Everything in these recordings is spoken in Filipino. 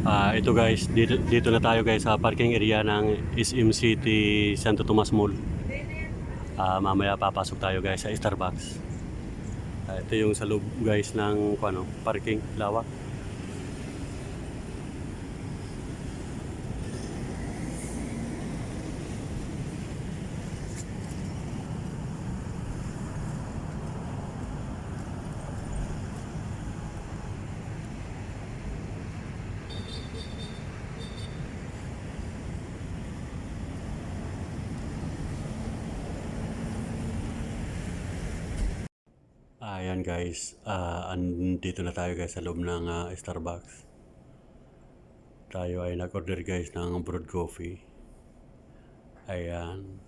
Ito guys, dito na tayo guys sa parking area ng SM City Santo Tomas Mall. Mamaya papasok tayo guys sa Starbucks. Ito yung sa loob guys ng parking lawak. Ayan guys, andito na tayo guys sa loob ng Starbucks. Tayo ay nag-order guys ng brewed coffee. Ayan.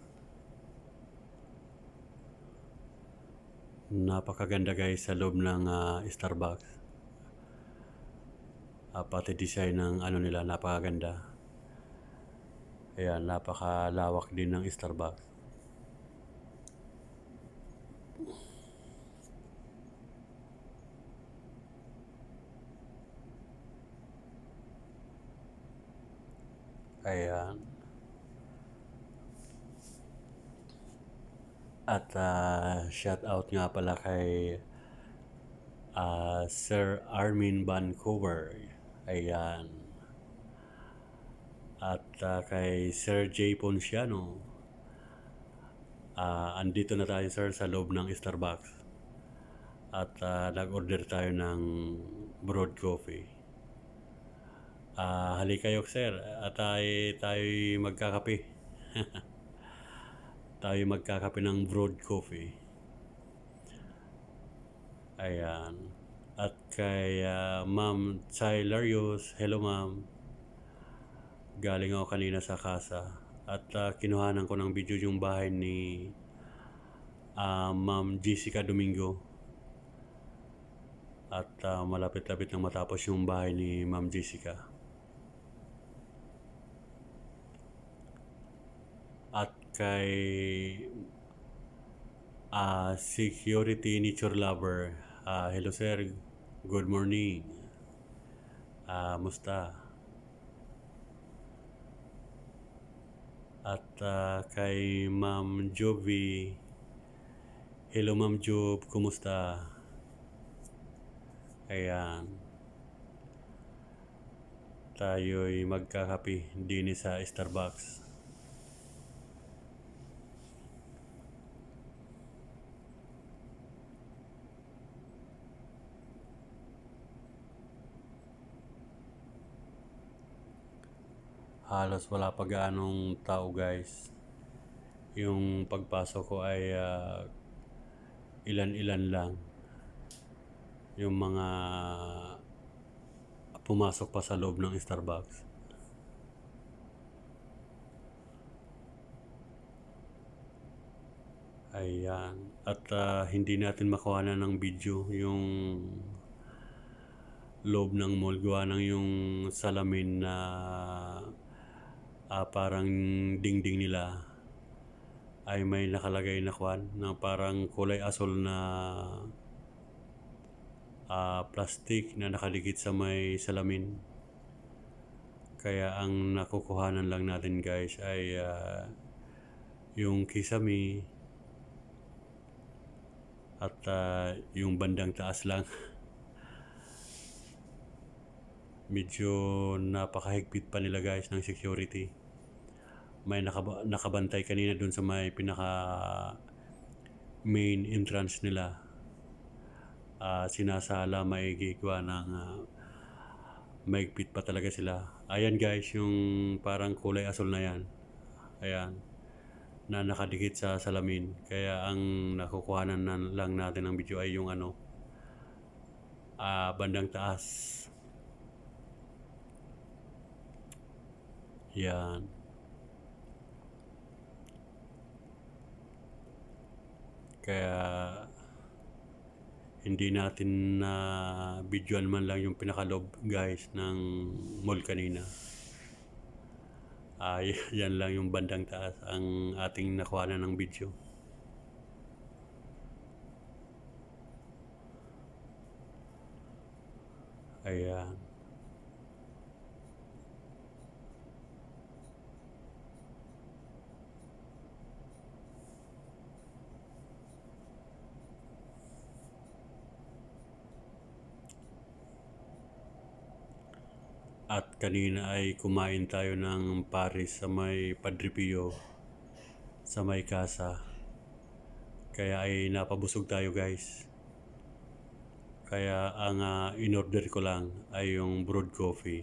Napakaganda guys sa loob ng Starbucks. Pati design ng nila napakaganda. Ayan, napakalawak din ng Starbucks. Ayan. At shout out nga pala kay Sir Armin Vancouver. Ayan. At kay Sir J. Ponciano. Andito na tayo sir sa loob ng Starbucks. At nag-order tayo ng brewed coffee. Halika kayo sir at tayo magkakape. Tayo magkakape ng brewed coffee. Ayan. At kay Ma'am Chylarios, hello ma'am. Galing ako kanina sa casa at kinuhanan ko ng video yung bahay ni Ma'am Jessica Domingo. At malapit-lapit nang matapos yung bahay ni Ma'am Jessica. At kay Security Nature Lover, hello sir, good morning. Musta? At kay Ma'am Jovi, hello Ma'am Job, kumusta? Ayan. Tayo'y magkakape din sa Starbucks. Halos wala pa gaanong tao guys. Yung pagpasok ko ay ilan-ilan lang. Yung mga pumasok pa sa loob ng Starbucks. Ayan. At hindi natin makuha ng video yung loob ng mall. Gawa ng yung salamin na parang dingding nila ay may nakalagay na na parang kulay asol na plastic na nakadikit sa may salamin. Kaya ang nakukuhanan lang natin guys ay yung kisame at yung bandang taas lang. Medyo napakahigpit pa nila guys ng security. May nakabantay kanina dun sa may pinaka main entrance nila. Sinasala maigigwa ng maigpit pa talaga sila. Ayan guys, yung parang kulay asol na yan. Ayan. Na nakadikit sa salamin. Kaya ang nakukuhanan lang natin ng video ay yung bandang taas. Yan. Kaya hindi natin na videoan man lang yung pinakalob guys ng mall kanina. Yan lang yung bandang taas ang ating nakuhanan ng video. Ayan. At kanina ay kumain tayo ng Paris sa may Padre Pio, sa may Casa. Kaya ay napabusog tayo guys. Kaya ang in-order ko lang ay yung brewed coffee.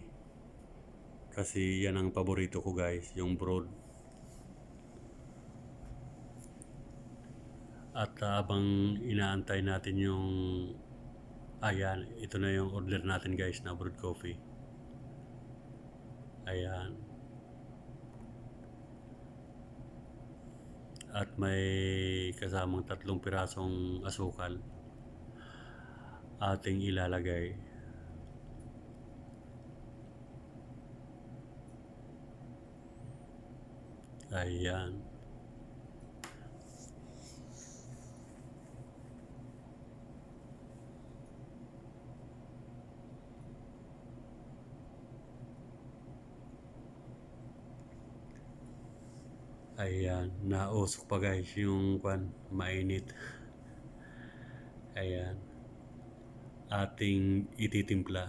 Kasi yan ang paborito ko guys, yung brewed. At habang inaantay natin yung ayan, ito na yung order natin guys na brewed coffee. Ayan. At may kasamang 3 pirasong asukal ating ilalagay. Ayan. Ayan, nausok pa guys yung mainit. Ayan. Ating ititimpla.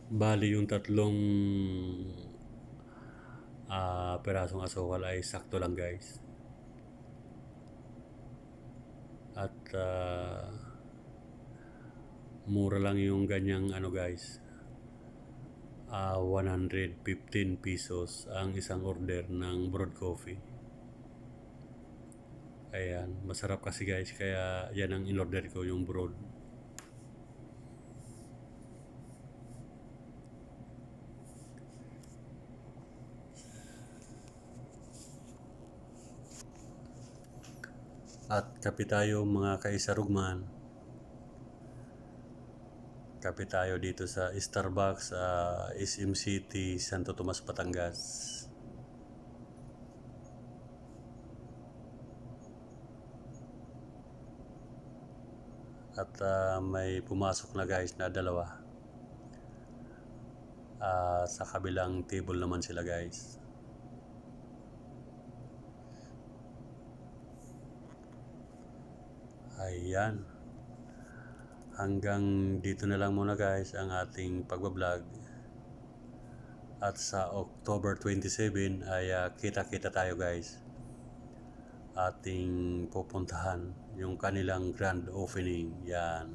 Bali yung 3 pirasong asukal ay sakto lang guys. At mura lang yung ganyang guys. 115 pesos ang isang order ng brewed coffee. Ayan, masarap kasi guys, kaya yan ang in-order ko, yung brewed. At kape tayo mga kaisarugman. Kape tayo dito sa Starbucks sa SM City, Santo Tomas, Batangas. At may pumasok na guys na 2. Sa kabilang table naman sila guys. Ayan. Hanggang dito na lang muna guys ang ating pagbablog. At sa October 27 ay kita-kita tayo guys. Ating pupuntahan yung kanilang grand opening. Yan.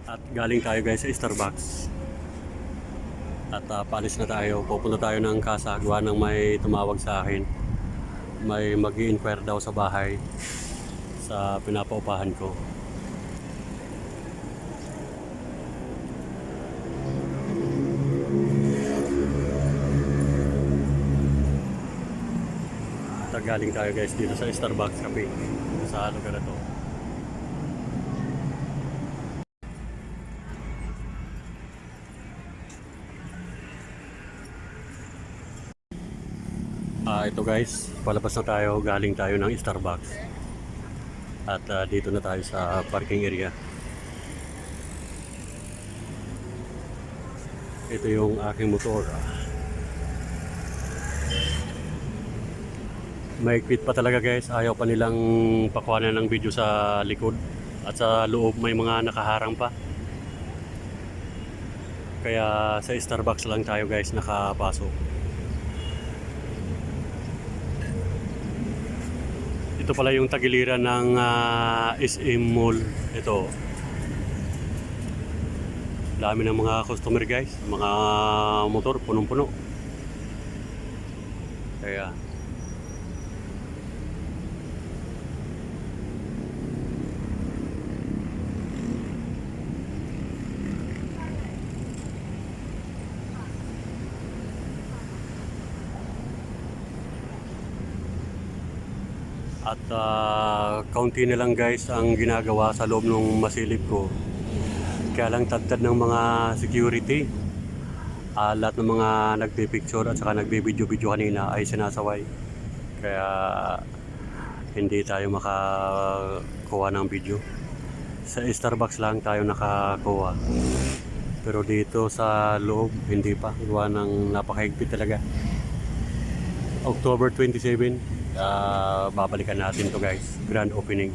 At galing tayo guys sa Starbucks. At paalis na tayo. Pupunta tayo ng Casa. Gawa ng may tumawag sa akin. May mag-i-inquire daw sa bahay sa pinapaupahan ko. At galing tayo guys dito sa Starbucks Cafe sa lugar na to. Ito guys, palabas na tayo, galing tayo ng Starbucks. At dito na tayo sa parking area. Ito yung aking motor. Maigpit pa talaga guys, ayaw pa nilang pakuhanan ng video sa likod. At sa loob may mga nakaharang pa. Kaya sa Starbucks lang tayo guys nakapasok. Ito pala yung tagiliran ng SM Mall. Ito. Dami ng mga customer guys. Mga motor, punong-puno. Kaya at kaunti na lang guys ang ginagawa sa loob ng masilip ko. Kaya lang tagtad ng mga security. Lahat ng mga nagpipicture at saka nagbe-video kanina ay sinasaway. Kaya hindi tayo makakuha ng video. Sa Starbucks lang tayo nakakuha. Pero dito sa loob, hindi pa. Gawa ng napakahigpit talaga. October 27, babalikan natin to guys. Grand opening.